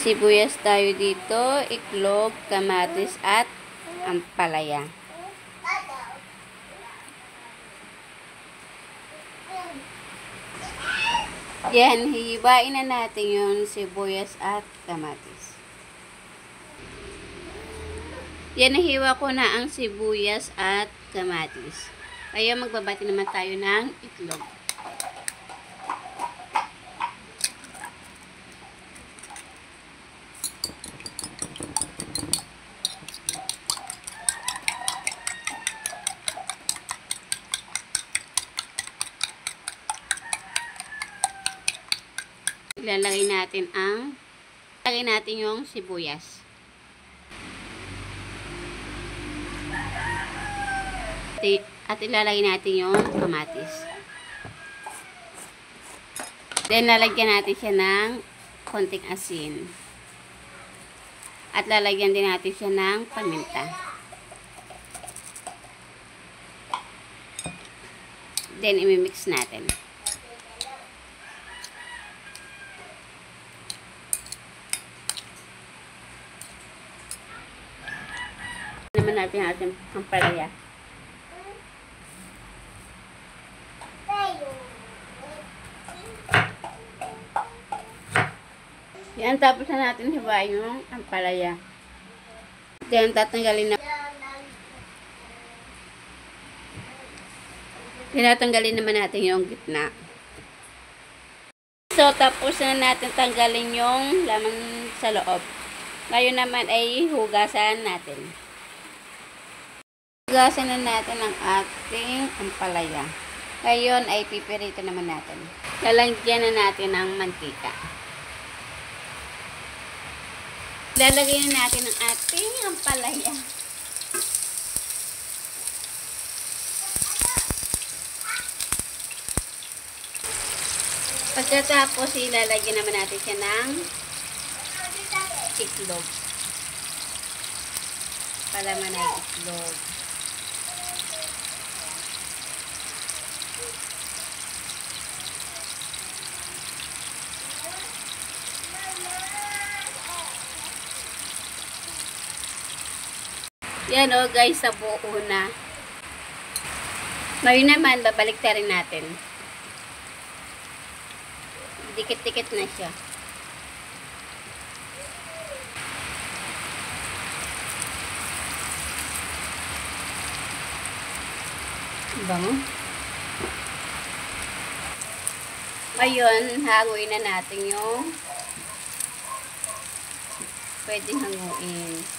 sibuyas tayo dito, iklog, kamatis at ampalaya. Yan, hihibain na natin yung sibuyas at kamatis. Yan, nahiwa ko na ang sibuyas at kamatis. Kaya magbabati naman tayo ng itlog. Ilalagay natin yung sibuyas. At ilalagay natin yung kamatis. Then lalagyan natin siya ng konting asin. At lalagyan din natin siya ng paminta. Then imimix natin. Naman natin ating ampalaya. Yan, tapos na natin hiwain yung ampalaya. Then tatanggalin naman natin yung gitna. So, tapos na natin tanggalin yung laman sa loob. Ngayon naman ay hugasan natin. Hugasan na natin ang ating ampalaya. Ngayon ay pipirito naman natin. Lalagyan na natin ng mantika. Lalagyan na natin ang ating ampalaya. Pagkatapos, ilalagyan naman natin siya ng itlog. Palaman na itlog. Yan o guys, sa buo na. Ngayon naman, babalik na rin natin. Dikit-dikit na siya. Bango. Ngayon, hanguin na natin yung pwedeng hanguin.